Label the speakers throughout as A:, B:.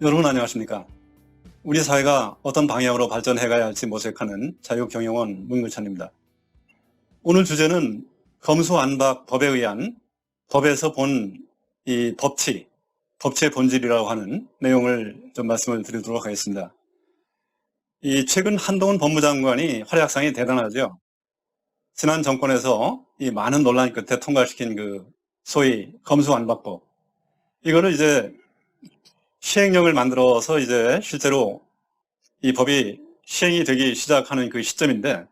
A: 여러분 안녕하십니까? 우리 사회가 어떤 방향으로 발전해 가야 할지 모색하는 자유경영원 문근찬입니다. 오늘 주제는 검수완박 법에 의한 법에서 본 이 법치의 본질이라고 하는 내용을 좀 말씀을 드리도록 하겠습니다. 이 최근 한동훈 법무장관이 활약상이 대단하죠. 지난 정권에서 이 많은 논란 끝에 통과시킨 그 소위 검수완박법, 이거를 이제 시행령을 만들어서 이제 실제로 이 법이 시행이 되기 시작하는 그 시점인데,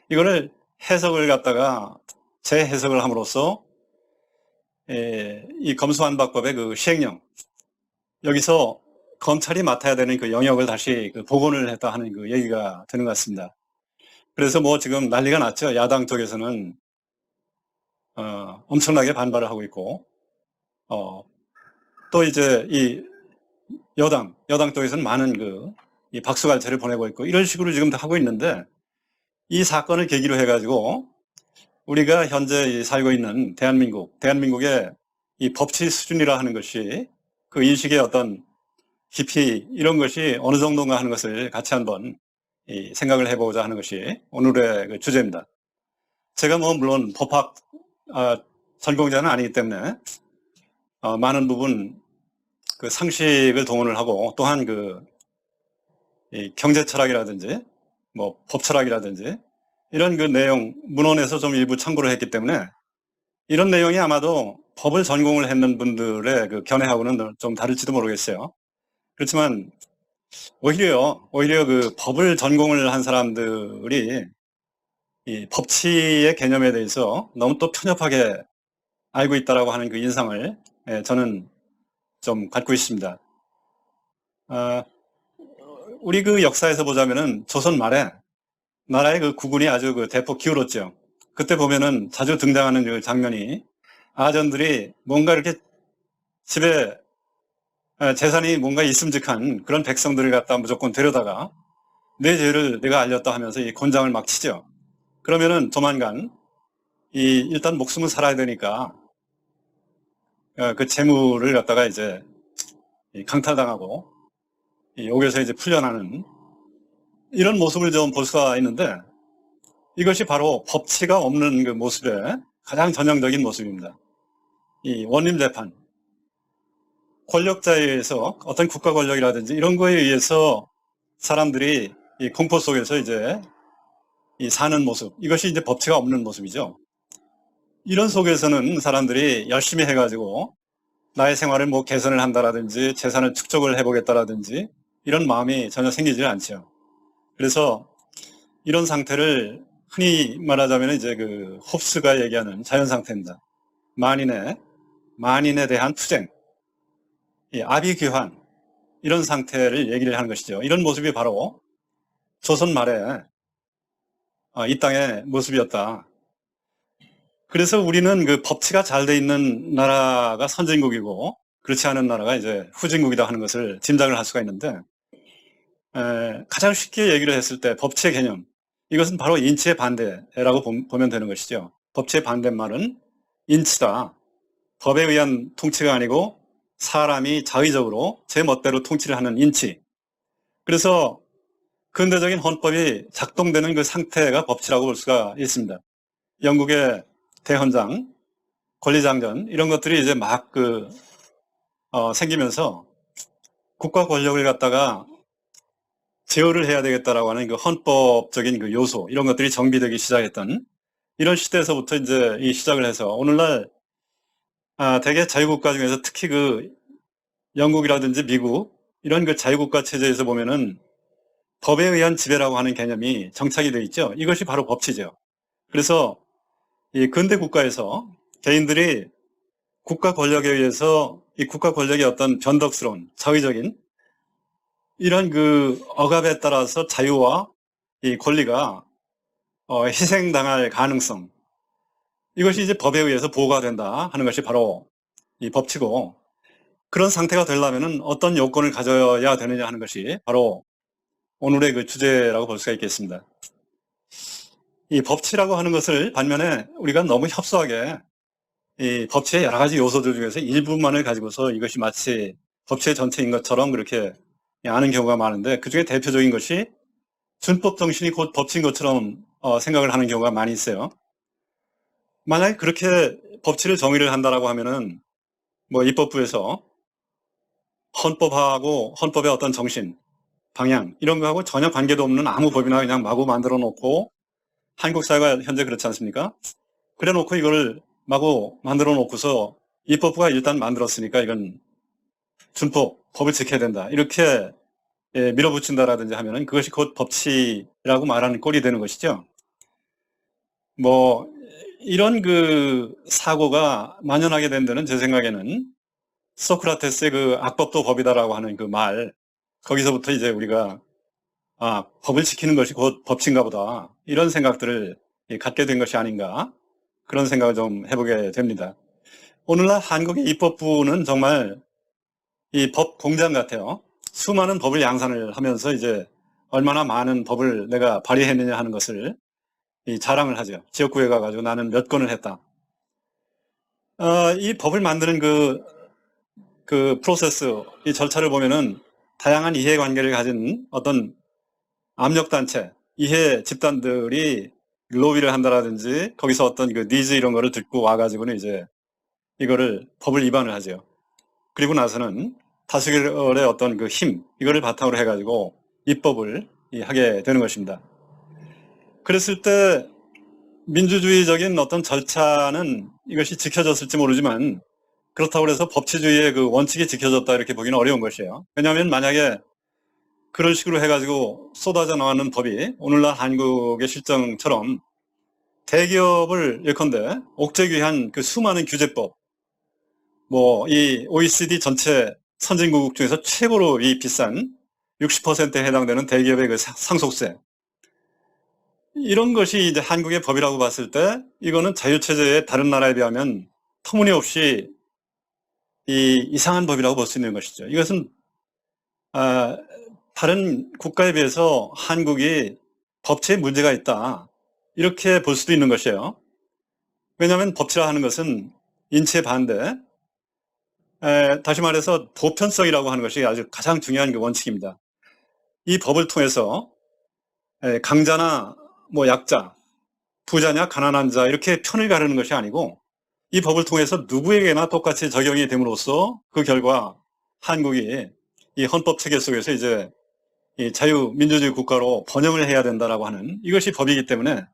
A: 이거를 해석을 갖다가 재해석을 함으로써 이 검수완박법의 그 시행령, 여기서 검찰이 맡아야 되는 그 영역을 다시 그 복원을 했다 하는 그 얘기가 되는 것 같습니다. 그래서 뭐 지금 난리가 났죠. 야당 쪽에서는 엄청나게 반발을 하고 있고, 또 이제 이 여당 쪽에서는 많은 이 박수갈채를 보내고 있고, 이런 식으로 지금 다 하고 있는데, 이 사건을 계기로 해가지고 우리가 현재 살고 있는 대한민국의 이 법치 수준이라 하는 것이, 그 인식의 어떤 깊이, 이런 것이 어느 정도인가 하는 것을 같이 한번 생각을 해보자 하는 것이 오늘의 그 주제입니다. 제가 뭐 물론 법학 전공자는 아니기 때문에 많은 부분 그 상식을 동원을 하고, 또한 이 경제 철학이라든지 뭐 법 철학이라든지 이런 그 내용, 문헌에서 좀 일부 참고를 했기 때문에 이런 내용이 아마도 법을 전공을 했는 분들의 그 견해하고는 좀 다를지도 모르겠어요. 그렇지만 오히려 그 법을 전공을 한 사람들이 이 법치의 개념에 대해서 너무 또 편협하게 알고 있다라고 하는 그 인상을 저는 좀 갖고 있습니다. 우리 그 역사에서 보자면은 조선 말에 나라의 그 국운이 아주 그 대폭 기울었죠. 그때 보면은 자주 등장하는 그 장면이, 아전들이 뭔가 이렇게 집에 재산이 뭔가 있음직한 그런 백성들을 갖다 무조건 데려다가 내 죄를 내가 알렸다 하면서 이 곤장을 막 치죠. 그러면은 조만간 일단 목숨은 살아야 되니까 그 재물을 갖다가 이제 강탈당하고 옥에서 이제 풀려나는 이런 모습을 좀 볼 수가 있는데, 이것이 바로 법치가 없는 그 모습의 가장 전형적인 모습입니다. 이 원림 재판, 권력자에 의해서, 어떤 국가 권력이라든지 이런 거에 의해서 사람들이 이 공포 속에서 이제 사는 모습, 이것이 이제 법치가 없는 모습이죠. 이런 속에서는 사람들이 열심히 해가지고 나의 생활을 뭐 개선을 한다라든지 재산을 축적을 해보겠다라든지 이런 마음이 전혀 생기지 않죠. 그래서 이런 상태를 흔히 말하자면 이제 그 홉스가 얘기하는 자연 상태입니다. 만인에 대한 투쟁, 아비규환, 이런 상태를 얘기를 하는 것이죠. 이런 모습이 바로 조선 말에 이 땅의 모습이었다. 그래서 우리는 그 법치가 잘 돼 있는 나라가 선진국이고, 그렇지 않은 나라가 이제 후진국이다 하는 것을 짐작을 할 수가 있는데, 가장 쉽게 얘기를 했을 때 법치의 개념, 이것은 바로 인치의 반대라고 보면 되는 것이죠. 법치의 반대말은 인치다. 법에 의한 통치가 아니고 사람이 자의적으로 제 멋대로 통치를 하는 인치. 그래서 근대적인 헌법이 작동되는 그 상태가 법치라고 볼 수가 있습니다. 영국의 대헌장, 권리장전, 이런 것들이 이제 막 생기면서 국가 권력을 갖다가 제어를 해야 되겠다라고 하는 그 헌법적인 그 요소, 이런 것들이 정비되기 시작했던 이런 시대에서부터 이제 시작을 해서 오늘날 대개 자유국가 중에서 특히 그 영국이라든지 미국, 이런 그 자유국가 체제에서 보면은 법에 의한 지배라고 하는 개념이 정착이 되어 있죠. 이것이 바로 법치죠. 그래서 이 근대 국가에서 개인들이 국가 권력에 의해서 이 국가 권력의 어떤 변덕스러운 자의적인 이런 그 억압에 따라서 자유와 이 권리가 희생당할 가능성, 이것이 이제 법에 의해서 보호가 된다 하는 것이 바로 이 법치고, 그런 상태가 되려면은 어떤 요건을 가져야 되느냐 하는 것이 바로 오늘의 그 주제라고 볼 수가 있겠습니다. 이 법치라고 하는 것을 반면에 우리가 너무 협소하게 이 법치의 여러 가지 요소들 중에서 일부만을 가지고서 이것이 마치 법체 전체인 것처럼 그렇게 아는 경우가 많은데, 그 중에 대표적인 것이 준법 정신이 곧 법치인 것처럼 생각을 하는 경우가 많이 있어요. 만약에 그렇게 법치를 정의를 한다라고 하면은 뭐 입법부에서 헌법하고 헌법의 어떤 정신, 방향 이런 거하고 전혀 관계도 없는 아무 법이나 그냥 마구 만들어 놓고, 한국 사회가 현재 그렇지 않습니까? 그래 놓고 이걸 마구 만들어 놓고서 입법부가 일단 만들었으니까 이건 준법, 법을 지켜야 된다, 이렇게 밀어붙인다라든지 하면은 그것이 곧 법치라고 말하는 꼴이 되는 것이죠. 뭐 이런 그 사고가 만연하게 된 데는 제 생각에는 소크라테스의 그 악법도 법이다라고 하는 그 말, 거기서부터 이제 우리가 법을 지키는 것이 곧 법치인가 보다, 이런 생각들을 갖게 된 것이 아닌가, 그런 생각을 좀 해보게 됩니다. 오늘날 한국의 입법부는 정말 이 법 공장 같아요. 수많은 법을 양산을 하면서 이제 얼마나 많은 법을 내가 발의했느냐 하는 것을 자랑을 하죠. 지역구에 가가지고 나는 몇 건을 했다. 이 법을 만드는 그 프로세스, 이 절차를 보면은 다양한 이해관계를 가진 어떤 압력단체, 이해 집단들이 로비를 한다라든지 거기서 어떤 그 니즈 이런 거를 듣고 와가지고는 이제 이거를 법을 위반을 하죠. 그리고 나서는 다수결의 어떤 그 힘, 이거를 바탕으로 해가지고 입법을 하게 되는 것입니다. 그랬을 때 민주주의적인 어떤 절차는 이것이 지켜졌을지 모르지만, 그렇다고 해서 법치주의의 그 원칙이 지켜졌다 이렇게 보기는 어려운 것이에요. 왜냐하면 만약에 그런 식으로 해가지고 쏟아져 나오는 법이 오늘날 한국의 실정처럼 대기업을 예컨대 옥죄기 위한 그 수많은 규제법, 뭐 이 OECD 전체 선진국 중에서 최고로 이 비싼 60%에 해당되는 대기업의 그 상속세, 이런 것이 이제 한국의 법이라고 봤을 때 이거는 자유체제의 다른 나라에 비하면 터무니없이 이상한 법이라고 볼 수 있는 것이죠. 이것은 다른 국가에 비해서 한국이 법치에 문제가 있다, 이렇게 볼 수도 있는 것이에요. 왜냐하면 법치라 하는 것은 인체 반대, 다시 말해서 보편성이라고 하는 것이 아주 가장 중요한 그 원칙입니다. 이 법을 통해서 강자나 뭐 약자, 부자냐 가난한 자 이렇게 편을 가르는 것이 아니고, 이 법을 통해서 누구에게나 똑같이 적용이 됨으로써 그 결과 한국이 이 헌법 체계 속에서 이제 이 자유민주주의 국가로 번영을 해야 된다라고 하는, 이것이 법이기 때문에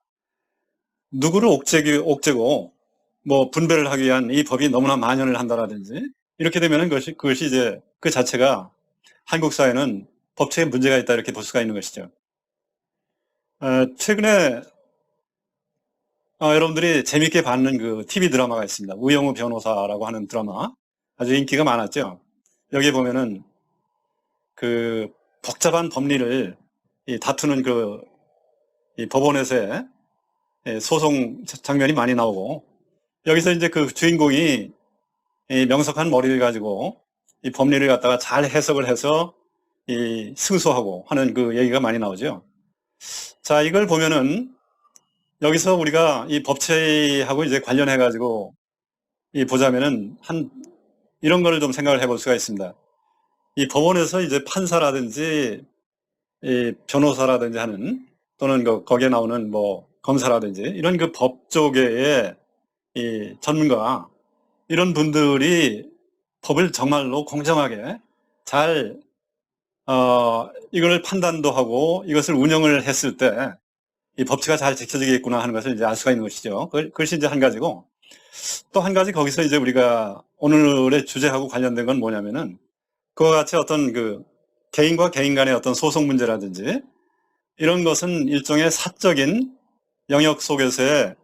A: 누구를 옥죄고 뭐 분배를 하기 위한 이 법이 너무나 만연을 한다라든지 이렇게 되면은 그것이 이제 그 자체가 한국 사회는 법체에 문제가 있다, 이렇게 볼 수가 있는 것이죠. 최근에 여러분들이 재밌게 봤는 그 TV 드라마가 있습니다. 우영우 변호사라고 하는 드라마, 아주 인기가 많았죠. 여기 보면은 그 복잡한 법리를 다투는 이 법원에서의 소송 장면이 많이 나오고, 여기서 이제 그 주인공이 이 명석한 머리를 가지고 이 법리를 갖다가 잘 해석을 해서 승소하고 하는 그 얘기가 많이 나오죠. 자, 이걸 보면은 여기서 우리가 이 법체하고 이제 관련해 가지고 보자면은 이런 거를 좀 생각을 해볼 수가 있습니다. 이 법원에서 이제 판사라든지 이 변호사라든지 하는, 또는 거기에 나오는 뭐 검사라든지 이런 그 법 쪽의 이 전문가, 이런 분들이 법을 정말로 공정하게 잘 이걸 판단도 하고 이것을 운영을 했을 때 이 법치가 잘 지켜지겠구나 하는 것을 이제 알 수가 있는 것이죠. 그것이 이제 한 가지고, 또 한 가지 거기서 이제 우리가 오늘의 주제하고 관련된 건 뭐냐면은, 그와 같이 어떤 그 개인과 개인 간의 어떤 소송 문제라든지 이런 것은 일종의 사적인 영역 속에서의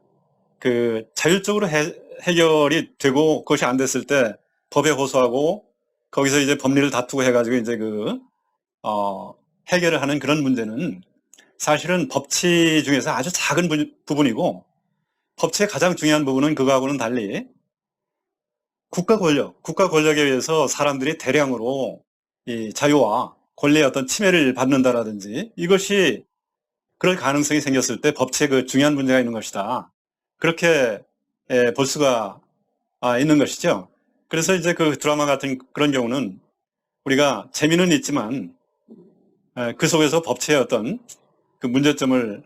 A: 그 자율적으로 해결이 되고, 그것이 안 됐을 때 법에 호소하고 거기서 이제 법리를 다투고 해가지고 이제 해결을 하는 그런 문제는 사실은 법치 중에서 아주 작은 부분이고, 법치의 가장 중요한 부분은 그거하고는 달리 국가 권력에 의해서 사람들이 대량으로 이 자유와 권리의 어떤 침해를 받는다라든지, 이것이 그럴 가능성이 생겼을 때 법치에 그 중요한 문제가 있는 것이다, 그렇게 볼 수가 있는 것이죠. 그래서 이제 그 드라마 같은 그런 경우는 우리가 재미는 있지만 그 속에서 법치의 어떤 그 문제점을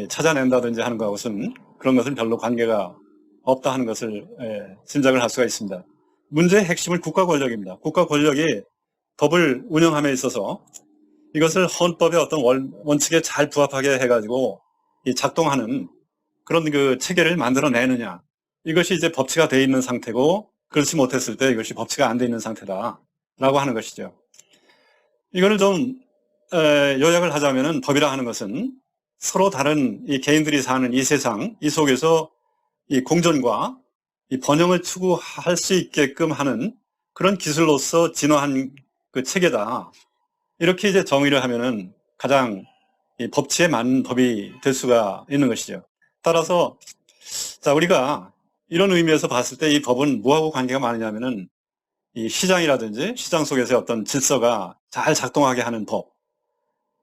A: 찾아낸다든지 하는 것은 그런 것은 별로 관계가 없다 하는 것을 짐작을 할 수가 있습니다. 문제의 핵심은 국가 권력입니다. 국가 권력이 법을 운영함에 있어서 이것을 헌법의 어떤 원칙에 잘 부합하게 해가지고 작동하는 그런 그 체계를 만들어내느냐. 이것이 이제 법치가 돼 있는 상태고, 그렇지 못했을 때 이것이 법치가 안 돼 있는 상태다라고 하는 것이죠. 이거를 좀 요약을 하자면은 법이라 하는 것은 서로 다른 이 개인들이 사는 이 세상, 이 속에서 이 공존과 이 번영을 추구할 수 있게끔 하는 그런 기술로서 진화한 그 체계다. 이렇게 이제 정의를 하면은 가장 이 법치에 맞는 법이 될 수가 있는 것이죠. 따라서 자, 우리가 이런 의미에서 봤을 때 이 법은 뭐하고 관계가 많으냐면은 이 시장이라든지 시장 속에서의 어떤 질서가 잘 작동하게 하는 법,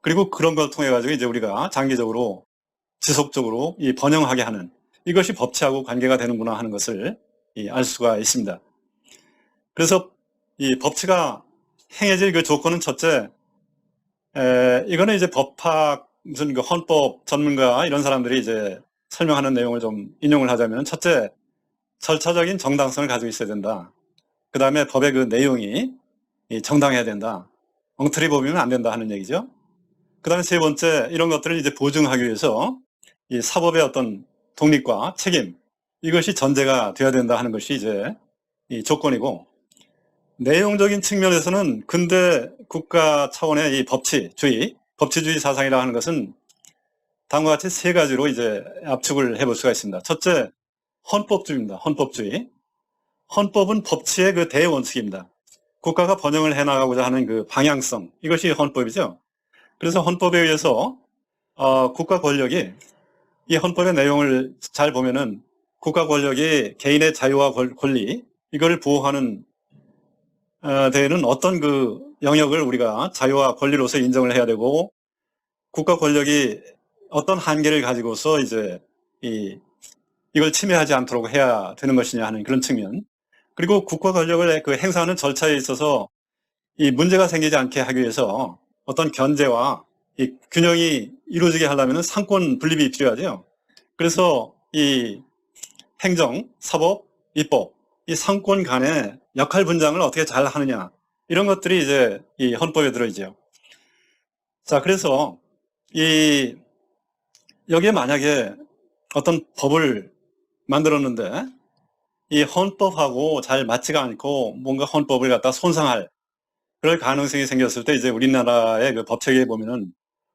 A: 그리고 그런 걸 통해 가지고 이제 우리가 장기적으로 지속적으로 이 번영하게 하는, 이것이 법치하고 관계가 되는구나 하는 것을 알 수가 있습니다. 그래서 이 법치가 행해질 그 조건은 첫째, 이거는 이제 법학 무슨 그 헌법 전문가 이런 사람들이 이제 설명하는 내용을 좀 인용을 하자면, 첫째, 절차적인 정당성을 가지고 있어야 된다. 그 다음에 법의 그 내용이 정당해야 된다. 엉터리 법이면 안 된다 하는 얘기죠. 그 다음에 세 번째, 이런 것들을 이제 보증하기 위해서 이 사법의 어떤 독립과 책임, 이것이 전제가 되어야 된다 하는 것이 이제 이 조건이고, 내용적인 측면에서는 근대 국가 차원의 이 법치주의 사상이라 하는 것은 다음과 같이 세 가지로 이제 압축을 해볼 수가 있습니다. 첫째, 헌법주의입니다. 헌법주의. 헌법은 법치의 그 대원칙입니다. 국가가 번영을 해나가고자 하는 그 방향성, 이것이 헌법이죠. 그래서 헌법에 의해서 국가 권력이, 이 헌법의 내용을 잘 보면은 국가 권력이 개인의 자유와 권리, 이걸 보호하는 데에는 어떤 그 영역을 우리가 자유와 권리로서 인정을 해야 되고, 국가 권력이 어떤 한계를 가지고서 이제 이걸 침해하지 않도록 해야 되는 것이냐 하는 그런 측면, 그리고 국가 권력을 그 행사하는 절차에 있어서 이 문제가 생기지 않게 하기 위해서 어떤 견제와 이 균형이 이루어지게 하려면 상권 분립이 필요하죠. 그래서 이 행정, 사법, 입법, 이 상권 간의 역할 분장을 어떻게 잘 하느냐, 이런 것들이 이제 이 헌법에 들어있죠. 자, 그래서 여기에 만약에 어떤 법을 만들었는데 이 헌법하고 잘 맞지가 않고 뭔가 헌법을 갖다 손상할 그럴 가능성이 생겼을 때, 이제 우리나라의 그 법체계에 보면은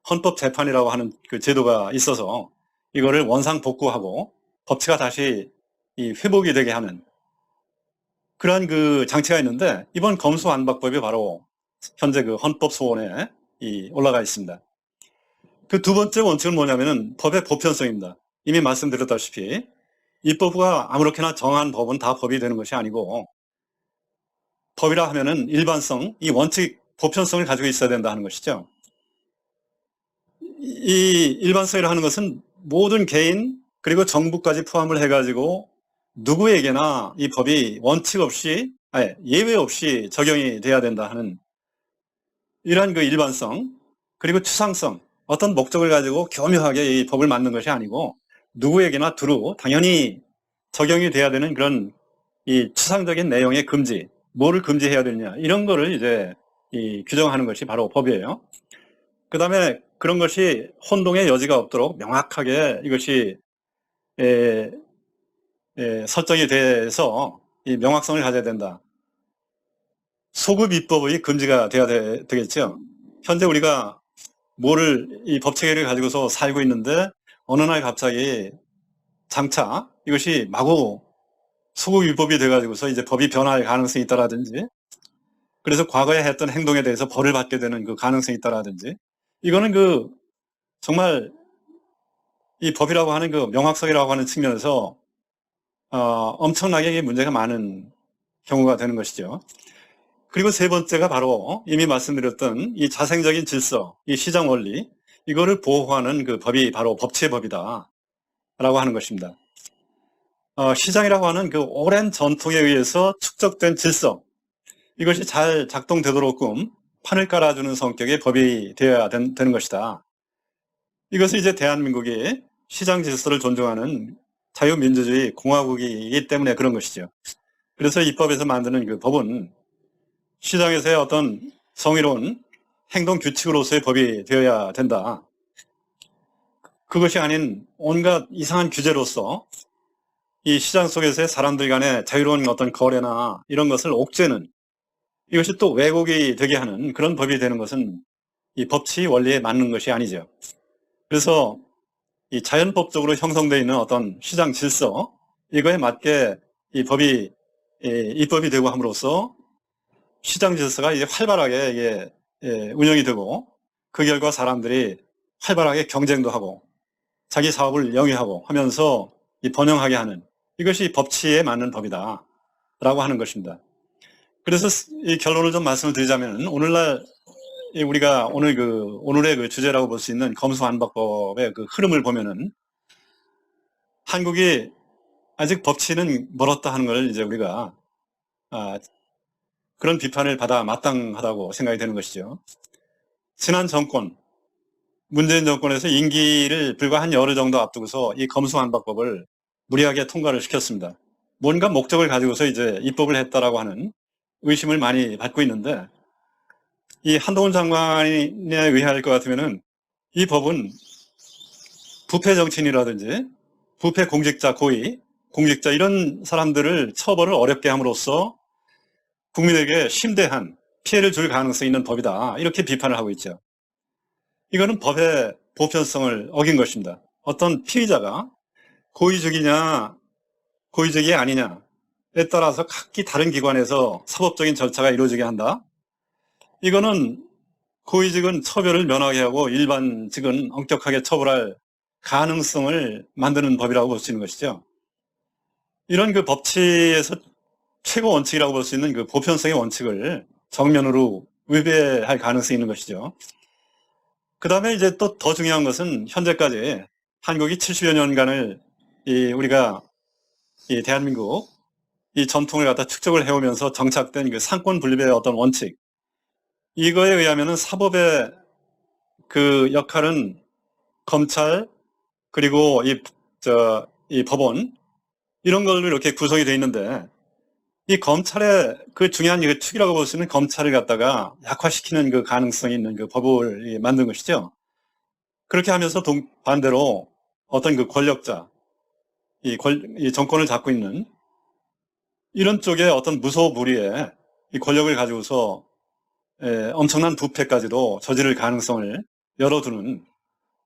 A: 헌법재판이라고 하는 그 제도가 있어서 이거를 원상복구하고 법치가 다시 회복이 되게 하는 그러한 그 장치가 있는데, 이번 검수완박법이 바로 현재 그 헌법소원에 올라가 있습니다. 그 두 번째 원칙은 뭐냐면은 법의 보편성입니다. 이미 말씀드렸다시피 입법부가 아무렇게나 정한 법은 다 법이 되는 것이 아니고, 법이라 하면은 일반성, 이 원칙, 보편성을 가지고 있어야 된다 하는 것이죠. 이 일반성이라 하는 것은 모든 개인 그리고 정부까지 포함을 해가지고 누구에게나 이 법이 원칙 없이, 예외 없이 적용이 돼야 된다 하는 이러한 그 일반성, 그리고 추상성, 어떤 목적을 가지고 교묘하게 이 법을 만든 것이 아니고 누구에게나 두루 당연히 적용이 돼야 되는 그런 이 추상적인 내용의 금지, 뭐를 금지해야 되느냐, 이런 거를 이제 규정하는 것이 바로 법이에요. 그 다음에 그런 것이 혼동의 여지가 없도록 명확하게 이것이 설정이 돼서 이 명확성을 가져야 된다. 소급 입법의 금지가 돼야 되겠죠. 현재 우리가 뭐를 이 법체계를 가지고서 살고 있는데 어느 날 갑자기 장차 이것이 마구 소급 입법이 돼가지고서 이제 법이 변할 가능성이 있다라든지, 그래서 과거에 했던 행동에 대해서 벌을 받게 되는 그 가능성이 있다라든지, 이거는 그 정말 이 법이라고 하는 그 명확성이라고 하는 측면에서 엄청나게 문제가 많은 경우가 되는 것이죠. 그리고 세 번째가 바로 이미 말씀드렸던 이 자생적인 질서, 이 시장 원리, 이거를 보호하는 그 법이 바로 법치의 법이다 라고 하는 것입니다. 시장이라고 하는 그 오랜 전통에 의해서 축적된 질서, 이것이 잘 작동되도록끔 판을 깔아주는 성격의 법이 되어야 되는 것이다. 이것은 이제 대한민국이 시장 질서를 존중하는 자유민주주의 공화국이기 때문에 그런 것이죠. 그래서 입법에서 만드는 그 법은 시장에서의 어떤 성의로운 행동 규칙으로서의 법이 되어야 된다. 그것이 아닌 온갖 이상한 규제로서 이 시장 속에서의 사람들 간의 자유로운 어떤 거래나 이런 것을 옥죄는, 이것이 또 왜곡이 되게 하는 그런 법이 되는 것은 이 법치 원리에 맞는 것이 아니죠. 그래서 이 자연법적으로 형성되어 있는 어떤 시장 질서, 이거에 맞게 이 법이 입법이 되고 함으로써 시장 질서가 이제 활발하게 이게 운영이 되고, 그 결과 사람들이 활발하게 경쟁도 하고 자기 사업을 영위하고 하면서 이 번영하게 하는, 이것이 법치에 맞는 법이다 라고 하는 것입니다. 그래서 이 결론을 좀 말씀을 드리자면, 오늘날 우리가 오늘의 그 주제라고 볼 수 있는 검수완박법의 그 흐름을 보면은 한국이 아직 법치는 멀었다 하는 걸 이제 우리가 그런 비판을 받아 마땅하다고 생각이 되는 것이죠. 지난 정권, 문재인 정권에서 임기를 불과 한 열흘 정도 앞두고서 이 검수완박법을 무리하게 통과를 시켰습니다. 뭔가 목적을 가지고서 이제 입법을 했다라고 하는 의심을 많이 받고 있는데, 이 한동훈 장관에 의할 것 같으면은 이 법은 부패 정치인이라든지 부패 공직자, 고위 공직자 이런 사람들을 처벌을 어렵게 함으로써 국민에게 심대한 피해를 줄 가능성이 있는 법이다, 이렇게 비판을 하고 있죠. 이거는 법의 보편성을 어긴 것입니다. 어떤 피의자가 고의적이냐 고의적이 아니냐에 따라서 각기 다른 기관에서 사법적인 절차가 이루어지게 한다. 이거는 고의직은 처벌을 면하게 하고 일반직은 엄격하게 처벌할 가능성을 만드는 법이라고 볼 수 있는 것이죠. 이런 그 법치에서 최고 원칙이라고 볼 수 있는 그 보편성의 원칙을 정면으로 위배할 가능성이 있는 것이죠. 그 다음에 이제 또 더 중요한 것은 현재까지 한국이 70여 년간을 우리가 이 대한민국 이 전통을 갖다 축적을 해오면서 정착된 그 상권 분립의 어떤 원칙, 이거에 의하면은 사법의 그 역할은 검찰 그리고 이 법원 이런 걸로 이렇게 구성이 되어 있는데, 이 검찰의 그 중요한 그 축이라고 볼 수 있는 검찰을 갖다가 약화시키는 그 가능성이 있는 그 법을 만든 것이죠. 그렇게 하면서 반대로 어떤 그 권력자, 이 정권을 잡고 있는 이런 쪽에 어떤 무소불위의 이 권력을 가지고서 엄청난 부패까지도 저지를 가능성을 열어두는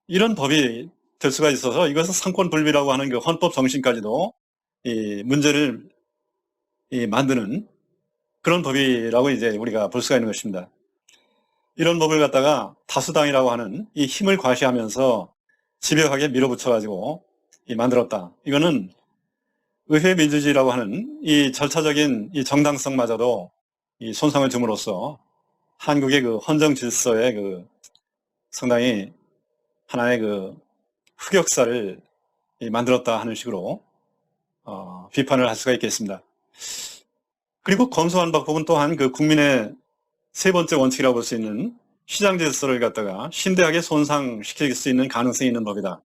A: 이런 법이 될 수가 있어서, 이것은 상권 분립이라고 하는 그 헌법 정신까지도 이 문제를 만드는 그런 법이라고 이제 우리가 볼 수가 있는 것입니다. 이런 법을 갖다가 다수당이라고 하는 이 힘을 과시하면서 집요하게 밀어붙여가지고 만들었다. 이거는 의회 민주주의라고 하는 이 절차적인 이 정당성마저도 이 손상을 줌으로써 한국의 그 헌정 질서에 그 상당히 하나의 그 흑역사를 만들었다 하는 식으로 비판을 할 수가 있겠습니다. 그리고 검수완박법은 또한 그 국민의 세 번째 원칙이라고 볼 수 있는 시장 질서를 갖다가 심대하게 손상시킬 수 있는 가능성이 있는 법이다.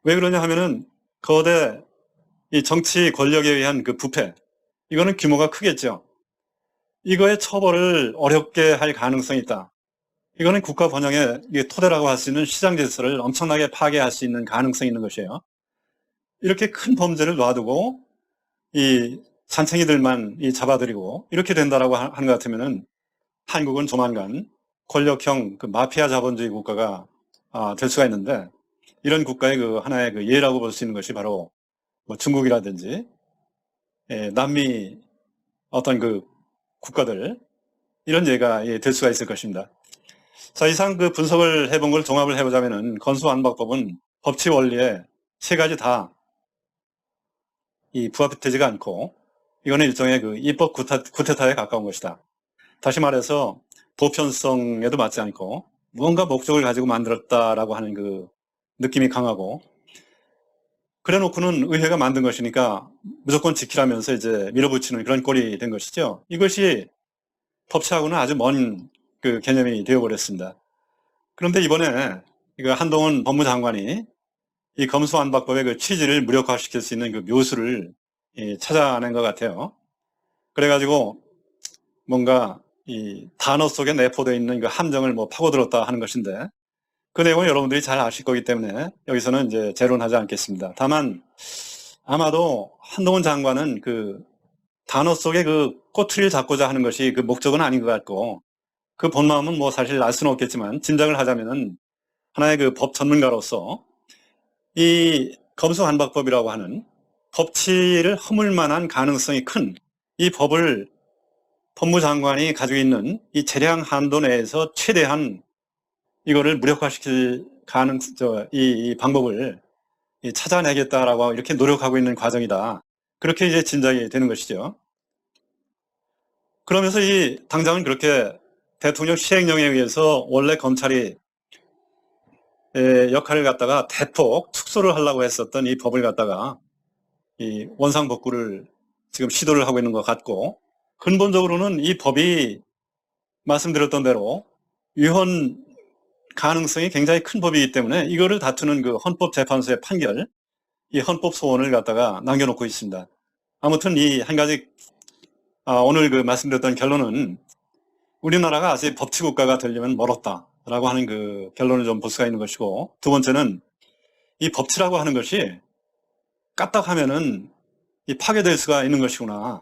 A: 왜 그러냐 하면은 거대 이 정치 권력에 의한 그 부패, 이거는 규모가 크겠죠. 이거의 처벌을 어렵게 할 가능성이 있다. 이거는 국가 번영의 토대라고 할 수 있는 시장 질서를 엄청나게 파괴할 수 있는 가능성이 있는 것이에요. 이렇게 큰 범죄를 놔두고 이 잔챙이들만 잡아들이고 이렇게 된다라고 하는 것 같으면은 한국은 조만간 권력형 그 마피아 자본주의 국가가 될 수가 있는데, 이런 국가의 그 하나의 그 예라고 볼 수 있는 것이 바로 뭐 중국이라든지 남미 어떤 그 국가들, 이런 예가 될 수가 있을 것입니다. 자, 이상 그 분석을 해본 걸 종합을 해보자면은 검수완박법은 법치 원리에 세 가지 다 부합되지가 않고, 이거는 일종의 그 입법 구테타에 가까운 것이다. 다시 말해서 보편성에도 맞지 않고 무언가 목적을 가지고 만들었다라고 하는 그 느낌이 강하고, 그래 놓고는 의회가 만든 것이니까 무조건 지키라면서 이제 밀어붙이는 그런 꼴이 된 것이죠. 이것이 법치하고는 아주 먼 그 개념이 되어버렸습니다. 그런데 이번에 이거 한동훈 법무장관이 이 검수완박법의 그 취지를 무력화시킬 수 있는 그 묘수를 찾아낸 것 같아요. 그래가지고 뭔가 이 단어 속에 내포되어 있는 그 함정을 뭐 파고들었다 하는 것인데, 그 내용은 여러분들이 잘 아실 거기 때문에 여기서는 이제 재론하지 않겠습니다. 다만 아마도 한동훈 장관은 그 단어 속에 그 꼬투리를 잡고자 하는 것이 그 목적은 아닌 것 같고, 그 본마음은 뭐 사실 알 수는 없겠지만 짐작을 하자면은 하나의 그 법 전문가로서 이 검수완박법이라고 하는 법치를 허물 만한 가능성이 큰 이 법을 법무장관이 가지고 있는 이 재량 한도 내에서 최대한 이거를 무력화시킬 이 방법을 찾아내겠다라고 이렇게 노력하고 있는 과정이다. 그렇게 이제 짐작이 되는 것이죠. 그러면서 이 당장은 그렇게 대통령 시행령에 의해서 원래 검찰이 역할을 갖다가 대폭 축소를 하려고 했었던 이 법을 갖다가 이 원상복구를 지금 시도를 하고 있는 것 같고, 근본적으로는 이 법이 말씀드렸던 대로 위헌 가능성이 굉장히 큰 법이기 때문에 이거를 다투는 그 헌법재판소의 판결, 이 헌법 소원을 갖다가 남겨놓고 있습니다. 아무튼 이 한 가지 오늘 그 말씀드렸던 결론은 우리나라가 아직 법치국가가 되려면 멀었다라고 하는 그 결론을 좀 볼 수가 있는 것이고, 두 번째는 이 법치라고 하는 것이 까딱하면은 이 파괴될 수가 있는 것이구나.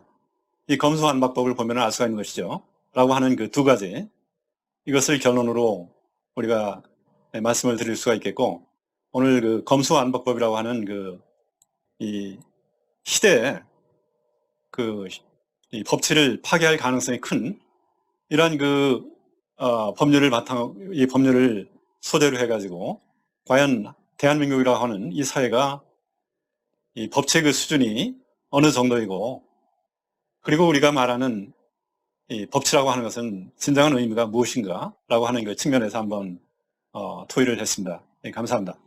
A: 이 검수완박법을 보면 알 수가 있는 것이죠. 라고 하는 그 두 가지, 이것을 결론으로 우리가 말씀을 드릴 수가 있겠고, 오늘 그 검수완박법이라고 하는 그 이 시대에 이 법치를 파괴할 가능성이 큰 이러한 그 이 법률을 소재로 해가지고 과연 대한민국이라고 하는 이 사회가 이 법치의 그 수준이 어느 정도이고, 그리고 우리가 말하는 이 법치라고 하는 것은 진정한 의미가 무엇인가 라고 하는 그 측면에서 한번 토의를 했습니다. 감사합니다.